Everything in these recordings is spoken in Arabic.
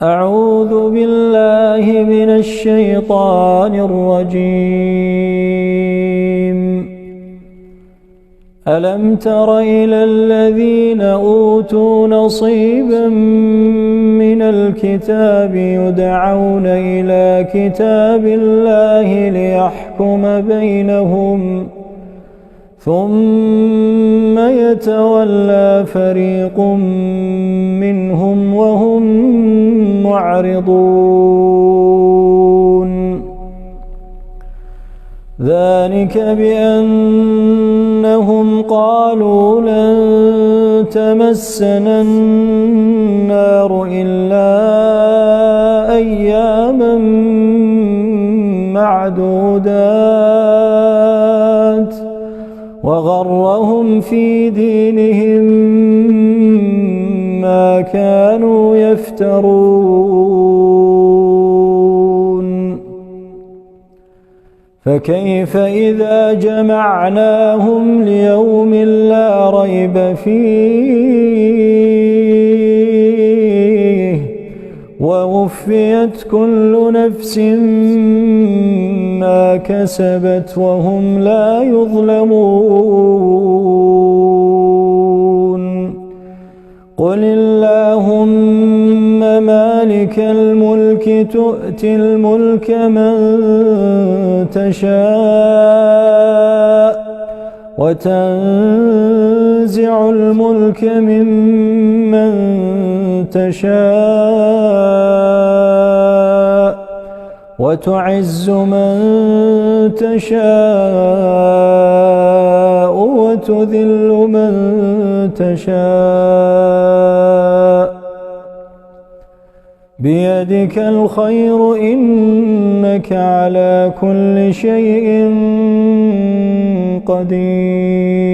أعوذ بالله من الشيطان الرجيم. ألم تر إلى الذين أوتوا نصيبا من الكتاب يدعون إلى كتاب الله ليحكم بينهم ثم يتولى فريق منهم وهم معرضون. ذلك بأنهم قالوا لن تمسنا النار إلا أياما معدودات وغرهم في دينهم ما كانوا يفترون. فكيف إذا جمعناهم ليوم لا ريب فيه ووفيت كل نفس ما كسبت وهم لا يظلمون. قل اللهم مالك الملك تؤتي الملك من تشاء وتنزع الملك ممن تشاء وتعز من تشاء وتذل من تشاء بيدك الخير إنك على كل شيء قدير.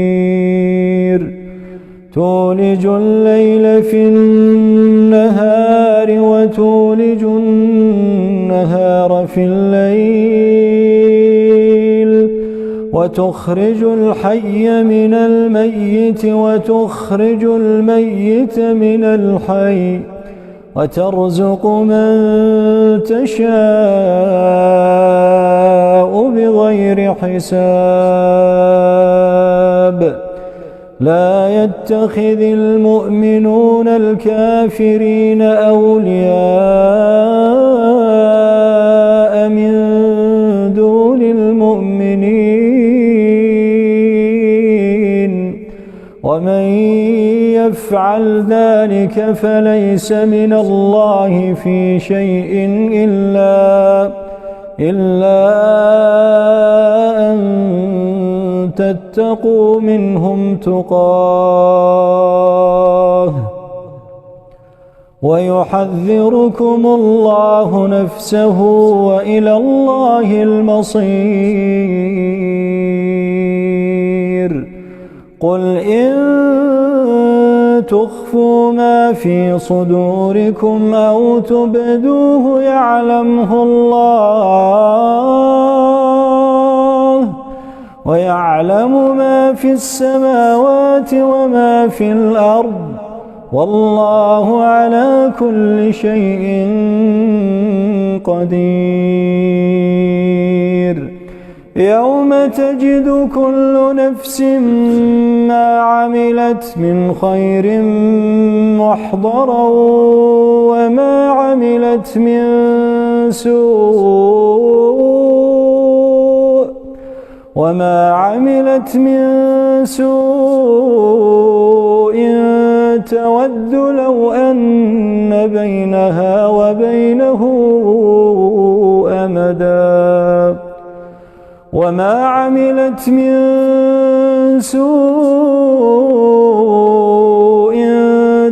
تولج الليل في النهار وتولج النهار في الليل وتخرج الحي من الميت وتخرج الميت من الحي وترزق من تشاء بغير حساب. لا يتخذ المؤمنون الكافرين أولياء من دون المؤمنين ومن يفعل ذلك فليس من الله في شيء إلا أن تتقوا منهم تقاه ويحذركم الله نفسه وإلى الله المصير. قل إن تخفوا ما في صدوركم أو تبدوه يعلمه الله ويعلم ما في السماوات وما في الأرض والله على كل شيء قدير. يوم تجد كل نفس ما عملت من خير محضرا وما عملت من سوء تود لو أن بينها وبينه أمدا وما عملت من سوء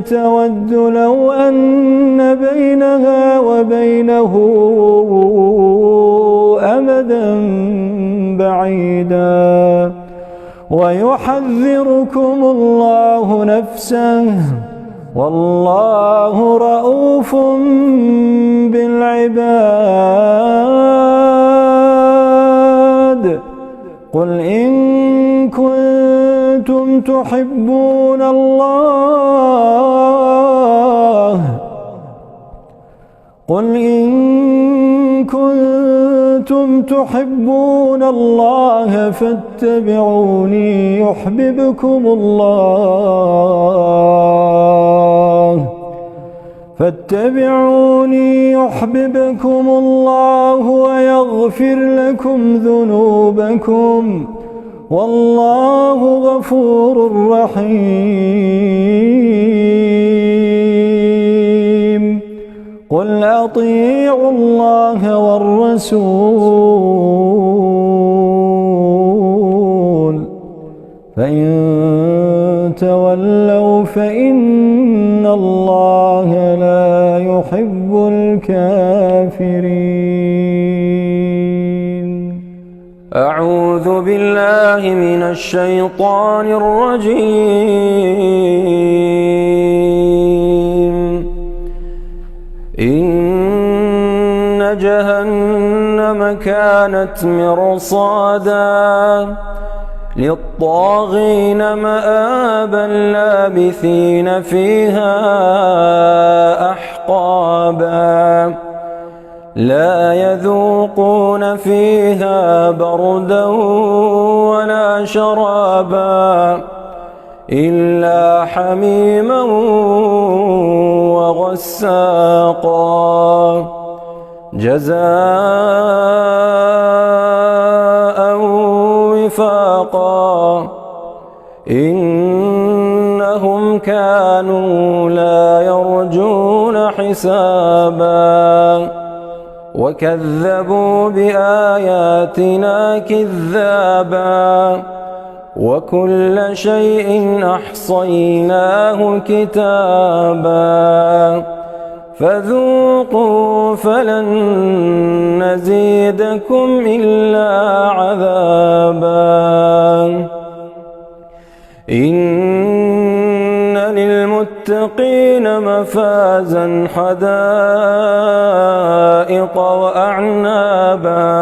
تود لو أن بينها وبينه أمدا بعيدا ويحذركم الله نفسه والله رؤوف بالعباد. قل إن كنتم تحبون الله قل إن كنتم تحبون الله فاتبعوني يحببكم الله ويغفر لكم ذنوبكم والله غفور رحيم قل أطيعوا الله والرسول فإن تولوا فإن الله لا يحب الكافرين. أعوذ بالله من الشيطان الرجيم. إن جهنم كانت مرصادا للطاغين مآبا لابثين فيها أحقابا لا يذوقون فيها بردا ولا شرابا إلا حميما وغساقا جزاء وفاقا إنهم كانوا لا يرجون حسابا وكذبوا بآياتنا كذابا وكل شيء أحصيناه كتابا فذوقوا فلن نزيدكم إلا عذابا. إن للمتقين مفازا حدائق وأعنابا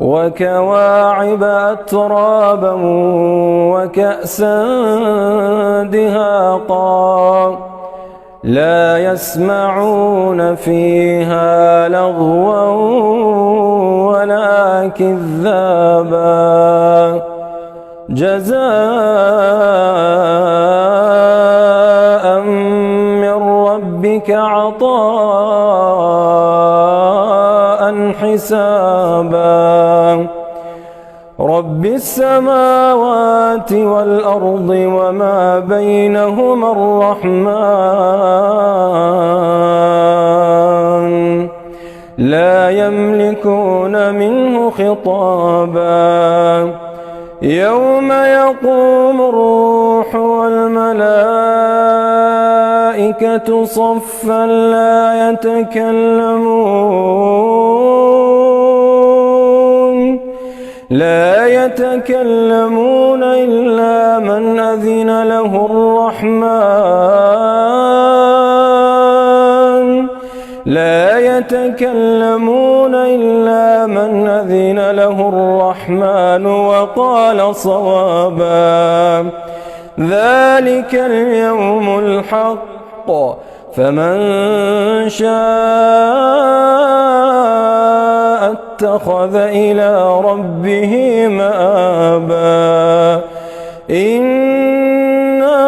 وكواعب أترابا وكأسا دهاقا لا يسمعون فيها لغوا ولا كذابا جزاء من ربك عطاء حسابا. رب السماوات والأرض وما بينهما الرحمن لا يملكون منه خطابا. يوم يقوم الروح والملائكة صفا لا يتكلمون إلا من أذن له الرحمن وقال صوابا. ذلك اليوم الحق فمن شاء اتخذ إلى ربه مآبا. إنا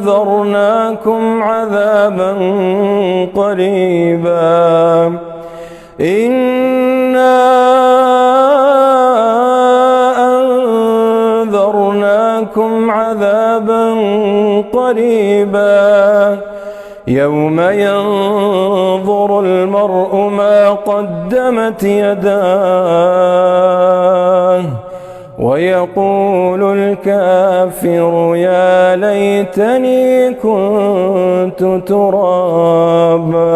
أنذرناكم عذابا قريبا. إنا أنذرناكم عذابا قريبا يوم ينظر المرء ما قدمت يداه ويقول الكافر يا ليتني كنت ترابا.